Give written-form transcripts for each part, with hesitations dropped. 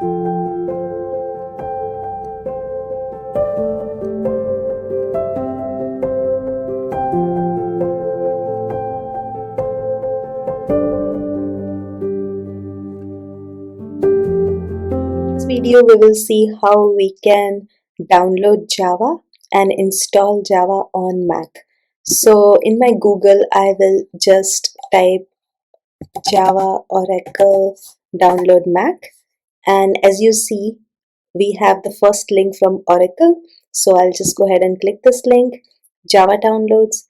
This video we will see how we can download Java and install Java on Mac. So in my Google I will just type Java Oracle download Mac, and as you see we have the first link from Oracle. So I'll just go ahead and click this link, Java downloads.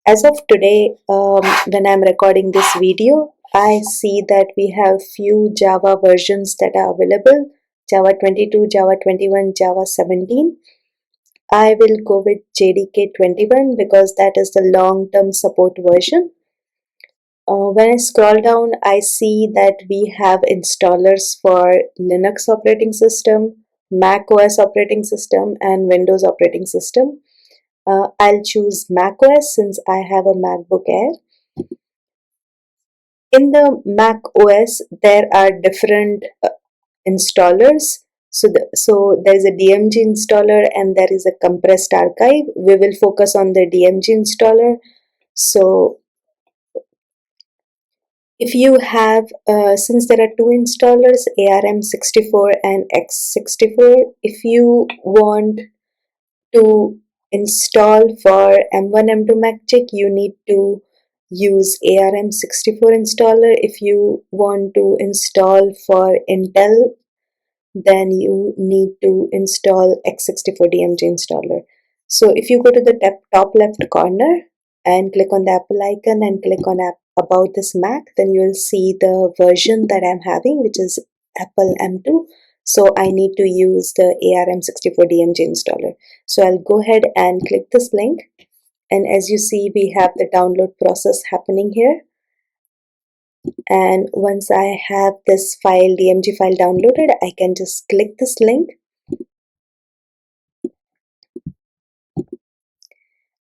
As of today, when I'm recording this video, I see that we have few Java versions that are available: Java 22, Java 21, Java 17. I will go with JDK 21 because that is the long-term support version. When I scroll down, I see that we have installers for Linux operating system, Mac OS operating system, and Windows operating system. I'll choose Mac OS since I have a MacBook Air. In the Mac OS, there are different installers. So there is a DMG installer and there is a compressed archive. We will focus on the DMG installer. So if you have, since there are two installers, ARM64 and X64, if you want to install for M1 M2 MacChick, you need to use ARM64 installer. If you want to install for Intel, then you need to install X64 DMG installer. So if you go to the top left corner and click on the Apple icon and click on about this Mac, then you will see the version that I'm having, which is Apple M2. So I need to use the ARM64 DMG installer. So I'll go ahead and click this link, and as you see we have the download process happening here. And once I have this file, DMG file downloaded, I can just click this link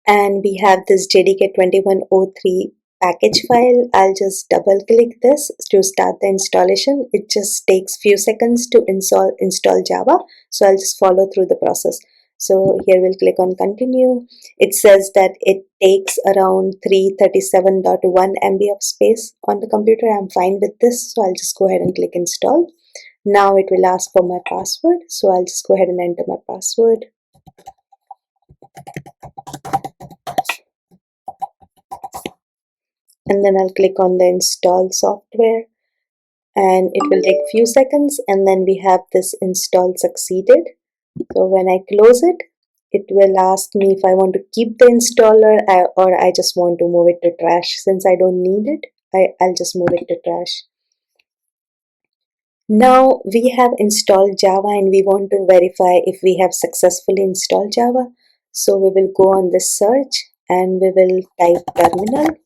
and we have this JDK 2103 package file. I'll just double click this to start the installation. It just takes few seconds to install Java, so I'll just follow through the process. So here we'll click on continue. It says that it takes around 337.1 MB of space on the computer. I'm fine with this, so I'll just go ahead and click install. Now it will ask for my password, so I'll just go ahead and enter my password. And then I'll click on the install software and it will take few seconds, and then we have this install succeeded. So when I close it, it will ask me if I want to keep the installer or I just want to move it to trash. Since I don't need it, I'll just move it to trash. Now we have installed Java and we want to verify if we have successfully installed Java. So we will go on this search and we will type terminal.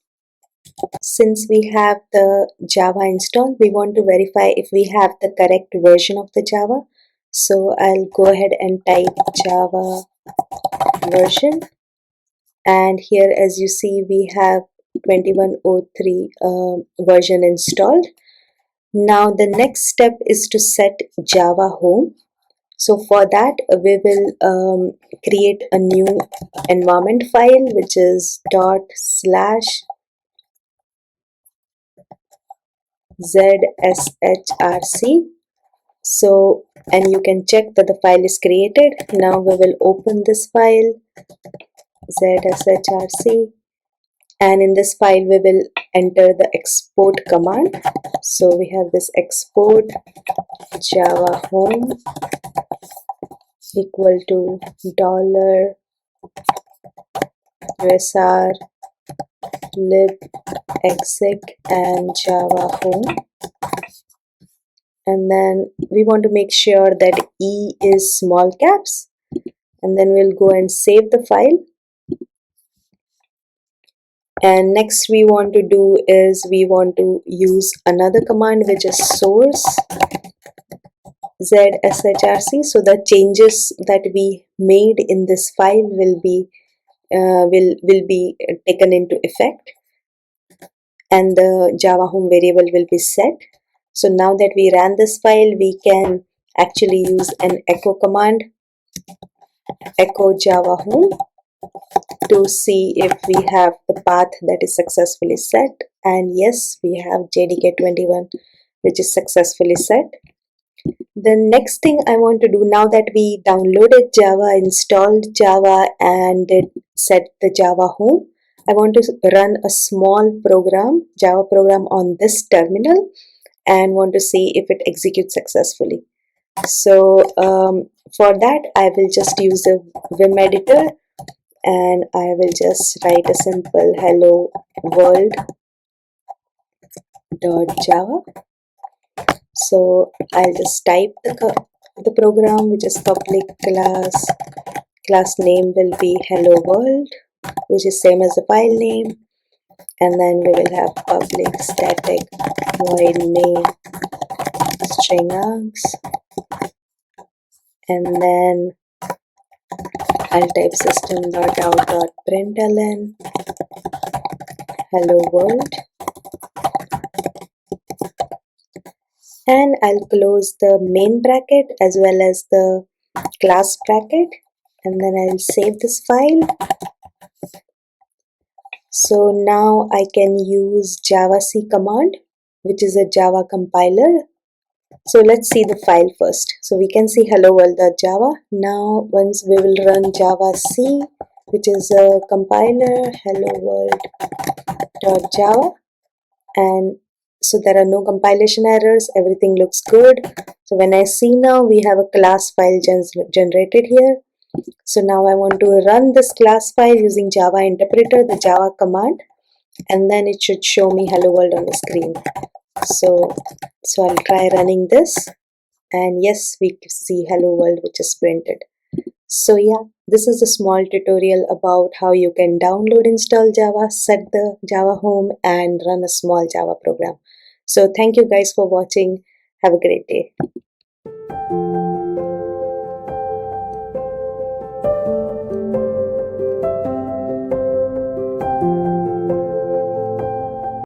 Since we have the Java installed, we want to verify if we have the correct version of the Java. So I'll go ahead and type Java version, and here as you see we have 2103 version installed. Now the next step is to set Java home. So for that we will create a new environment file, which is /ZSHRC. So, and you can check that the file is created. Now we will open this file, ZSHRC, and in this file we will enter the export command. So we have this export Java home equal to $usr lib exec and Java home. And then we want to make sure that E is small caps, and then we'll go and save the file. And next we want to do is we want to use another command, which is source ZSHRC. So the changes that we made in this file will be taken into effect, and the Java home variable will be set. So now that we ran this file, we can actually use an echo command, echo java home, to see if we have the path that is successfully set. And yes, we have JDK21, which is successfully set. The next thing I want to do, now that we downloaded Java, installed Java, and it set the Java home, I want to run a small program, Java program on this terminal, and want to see if it executes successfully. So for that, I will just use a Vim editor, and I will just write a simple hello world.java. So I'll just type the program, which is public class name will be hello world, which is same as the file name, and then we will have public static void main string args, and then I'll type system.out.println hello world, and I'll close the main bracket as well as the class bracket, and then I'll save this file. So now I can use javac command, which is a Java compiler. So let's see the file first. So we can see hello world.java. Now once we will run javac, which is a compiler, hello world.java, and so there are no compilation errors, everything looks good. So when I see now, we have a class file generated here. So now I want to run this class file using Java interpreter, the Java command, and then it should show me hello world on the screen. So I'll try running this, and yes, we see hello world, which is printed. So yeah, this is a small tutorial about how you can download, install Java, set the Java home, and run a small Java program. So thank you guys for watching. Have a great day.